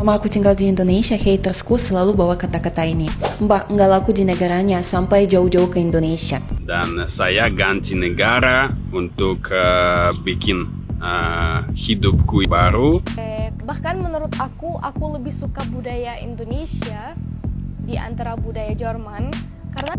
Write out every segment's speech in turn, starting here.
Selama aku tinggal di Indonesia, hatersku selalu bawa kata-kata ini. Mbak, nggak laku di negaranya sampai jauh-jauh ke Indonesia. Dan saya ganti negara untuk bikin hidupku baru. Bahkan menurut aku lebih suka budaya Indonesia di antara budaya Jerman karena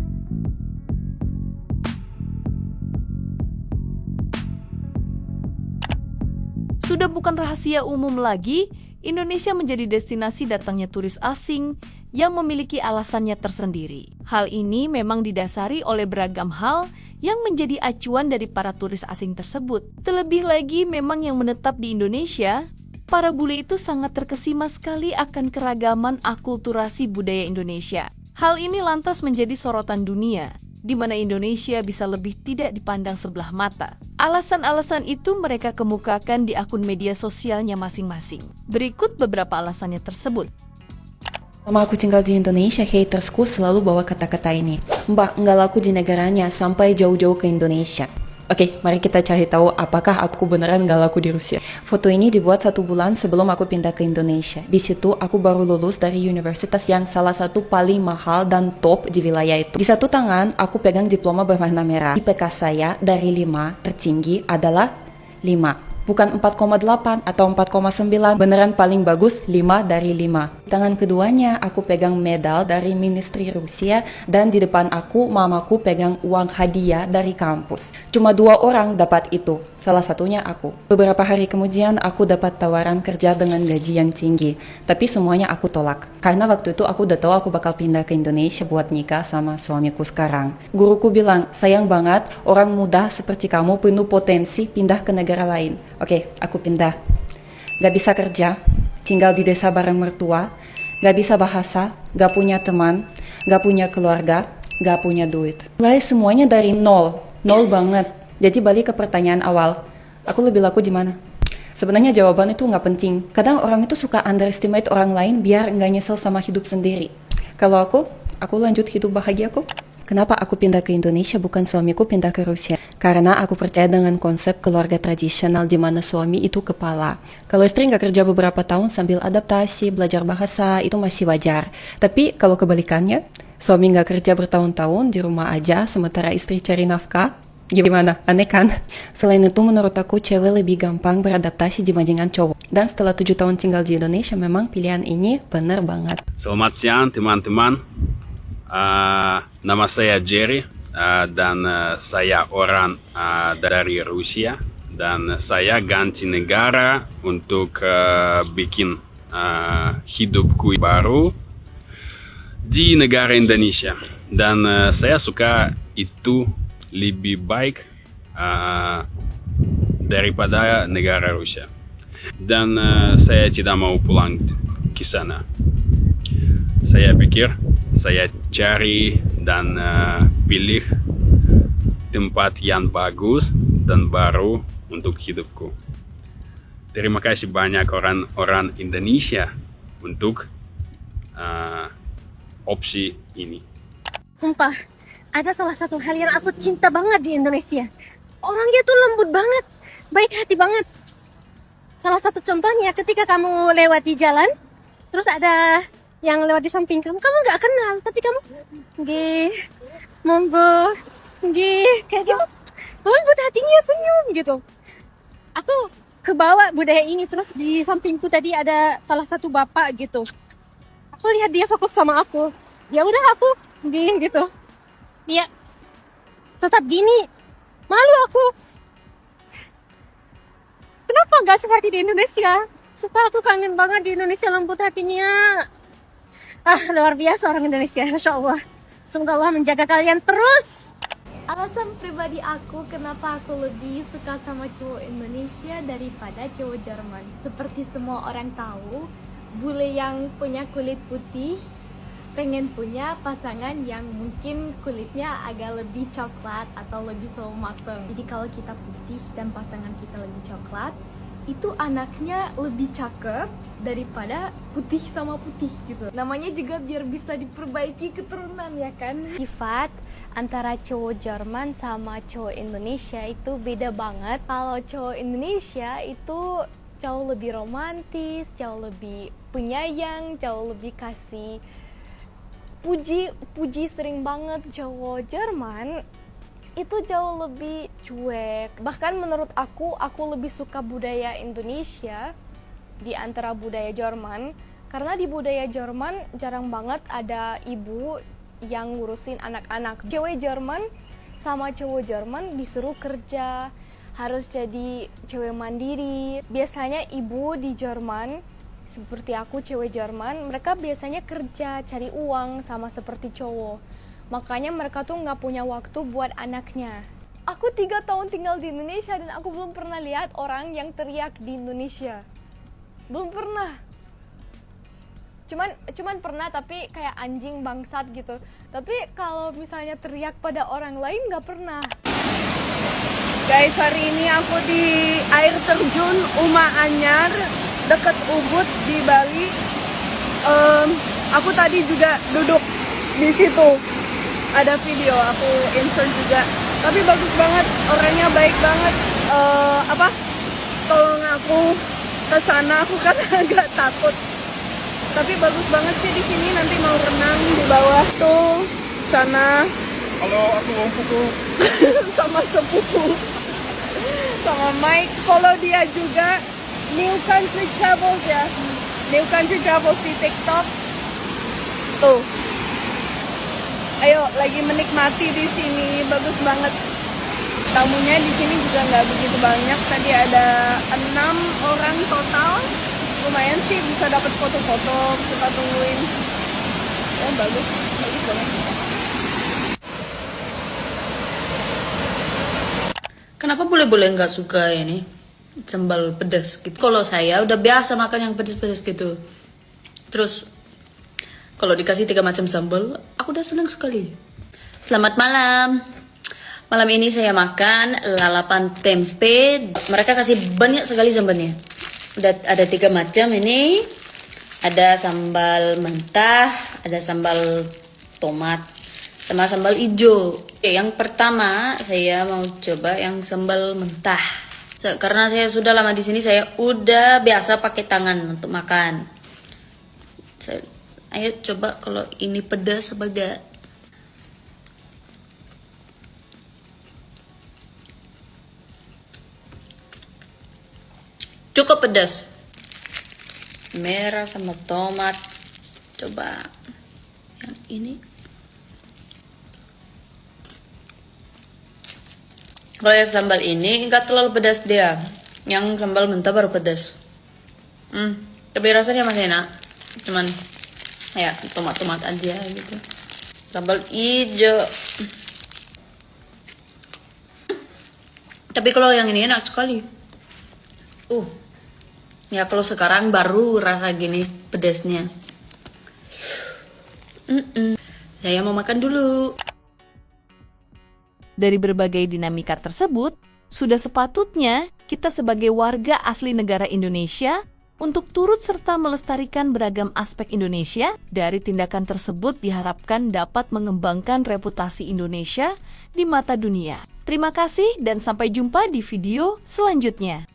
sudah bukan rahasia umum lagi, Indonesia menjadi destinasi datangnya turis asing yang memiliki alasannya tersendiri. Hal ini memang didasari oleh beragam hal yang menjadi acuan dari para turis asing tersebut. Terlebih lagi, memang yang menetap di Indonesia, para bule itu sangat terkesima sekali akan keragaman akulturasi budaya Indonesia. Hal ini lantas menjadi sorotan dunia, di mana Indonesia bisa lebih tidak dipandang sebelah mata. Alasan-alasan itu mereka kemukakan di akun media sosialnya masing-masing. Berikut beberapa alasannya tersebut. Selama aku tinggal di Indonesia, hatersku selalu bawa kata-kata ini. Mbak, nggak laku di negaranya sampai jauh-jauh ke Indonesia. Oke, mari kita cari tahu apakah aku beneran nggak laku di Rusia. Foto ini dibuat 1 bulan sebelum aku pindah ke Indonesia. Di situ aku baru lulus dari universitas yang salah satu paling mahal dan top di wilayah itu. Di satu tangan aku pegang diploma berwarna merah. IPK saya dari 5 tertinggi adalah 5. Bukan 4,8 atau 4,9, beneran paling bagus 5 dari 5. Di tangan keduanya aku pegang medal dari Ministry Rusia dan di depan aku mamaku pegang uang hadiah dari kampus. Cuma 2 orang dapat itu, salah satunya aku. Beberapa hari kemudian aku dapat tawaran kerja dengan gaji yang tinggi, tapi semuanya aku tolak. Karena waktu itu aku udah tahu aku bakal pindah ke Indonesia buat nikah sama suamiku sekarang. Guruku bilang, sayang banget orang muda seperti kamu penuh potensi pindah ke negara lain. Oke, aku pindah. Gak bisa kerja, tinggal di desa bareng mertua, gak bisa bahasa, gak punya teman, gak punya keluarga, gak punya duit. Mulai semuanya dari nol banget. Jadi balik ke pertanyaan awal, aku lebih laku di mana? Sebenarnya jawaban itu gak penting. Kadang orang itu suka underestimate orang lain biar gak nyesel sama hidup sendiri. Kalau aku lanjut hidup bahagia kok. Kenapa aku pindah ke Indonesia bukan suamiku pindah ke Rusia? Karena aku percaya dengan konsep keluarga tradisional di mana suami itu kepala. Kalau istri nggak kerja beberapa tahun sambil adaptasi, belajar bahasa, itu masih wajar. Tapi kalau kebalikannya, suami nggak kerja bertahun-tahun di rumah aja sementara istri cari nafkah, gimana? Aneh kan? Selain itu menurut aku cewek lebih gampang beradaptasi dibandingkan cowok. Dan setelah 7 tahun tinggal di Indonesia memang pilihan ini benar banget. Selamat siang teman-teman. Nama saya Jerry dan saya orang dari Rusia dan saya ganti negara untuk bikin hidupku baru di negara Indonesia dan saya suka itu lebih baik daripada negara Rusia dan saya tidak mau pulang ke sana. Saya pikir saya cari dan pilih tempat yang bagus dan baru untuk hidupku. Terima kasih banyak orang Indonesia untuk opsi ini. Sumpah, ada salah satu hal yang aku cinta banget di Indonesia. Orangnya tuh lembut banget, baik hati banget. Salah satu contohnya ketika kamu lewat di jalan, terus ada yang lewat di samping kamu nggak kenal, tapi kamu monggo, kayak gitu, lembut hatinya, senyum gitu. Aku kebawa budaya ini, terus di sampingku tadi ada salah satu bapak gitu. Aku lihat dia fokus sama aku, ya udah aku gitu. Dia tetap gini, malu aku. Kenapa nggak seperti di Indonesia? Supaya aku kangen banget di Indonesia lembut hatinya. Luar biasa orang Indonesia, Masya Allah. Semoga Allah menjaga kalian terus. alasan pribadi aku kenapa aku lebih suka sama cowok Indonesia daripada cowok Jerman. Seperti semua orang tahu, bule yang punya kulit putih pengen punya pasangan yang mungkin kulitnya agak lebih coklat atau lebih sawo mateng. Jadi kalau kita putih dan pasangan kita lebih coklat, itu anaknya lebih cakep daripada putih sama putih gitu. Namanya juga biar bisa diperbaiki keturunan, ya kan. Sifat antara cowok Jerman sama cowok Indonesia itu beda banget. Kalau cowok Indonesia itu jauh lebih romantis, jauh lebih penyayang, jauh lebih kasih puji sering banget. Cowok Jerman itu jauh lebih cuek. Bahkan menurut aku lebih suka budaya Indonesia di antara budaya Jerman, karena di budaya Jerman jarang banget ada ibu yang ngurusin anak-anak. Cewek Jerman sama cowok Jerman disuruh kerja, harus jadi cewek mandiri. Biasanya ibu di Jerman, seperti aku cewek Jerman, mereka biasanya kerja, cari uang sama seperti cowok. Makanya mereka tuh nggak punya waktu buat anaknya. Aku 3 tahun tinggal di Indonesia dan aku belum pernah lihat orang yang teriak di Indonesia. Belum pernah. Cuman pernah, tapi kayak anjing bangsat gitu. Tapi kalau misalnya teriak pada orang lain nggak pernah. Guys, hari ini aku di air terjun Uma Anyar dekat Ubud di Bali. Aku tadi juga duduk di situ. Ada video aku insert juga. Tapi bagus banget, orangnya baik banget. Tolong aku ke sana, aku kan agak takut. Tapi bagus banget sih di sini. Nanti mau renang di bawah tuh sana. Halo, aku Pupu. Sama sepupu. Sama Mike, follow dia juga. New Country Travels ya. New Country Travels di TikTok. Tuh. Ayo, lagi menikmati di sini, bagus banget. Tamunya di sini juga nggak begitu banyak. Tadi ada 6 orang total. Lumayan sih, bisa dapat foto-foto. Kita tungguin. Oh, bagus banget. Kenapa boleh-boleh nggak suka ini sambal pedas gitu? Kalau saya udah biasa makan yang pedas-pedas gitu. Terus kalau dikasih 3 macam sambal, aku udah senang sekali. Selamat malam. Malam ini saya makan lalapan tempe. Mereka kasih banyak sekali sambalnya. Udah ada 3 macam ini. Ada sambal mentah, ada sambal tomat, sama sambal hijau. Oke, yang pertama saya mau coba yang sambal mentah. Karena saya sudah lama di sini, saya udah biasa pakai tangan untuk makan. Ayo coba kalau ini pedas apa enggak. Cukup pedas. Merah sama tomat. Coba yang ini. Kalau yang sambal ini enggak terlalu pedas dia. Yang sambal mentah baru pedas. Tapi rasanya masih enak. Cuman ya tomat-tomat aja gitu. Sambal hijau. Tapi kalau yang ini enak sekali. Ya kalau sekarang baru rasa gini pedasnya. Saya mau makan dulu. Dari berbagai dinamika tersebut, sudah sepatutnya kita sebagai warga asli negara Indonesia untuk turut serta melestarikan beragam aspek Indonesia. Dari tindakan tersebut diharapkan dapat mengembangkan reputasi Indonesia di mata dunia. Terima kasih dan sampai jumpa di video selanjutnya.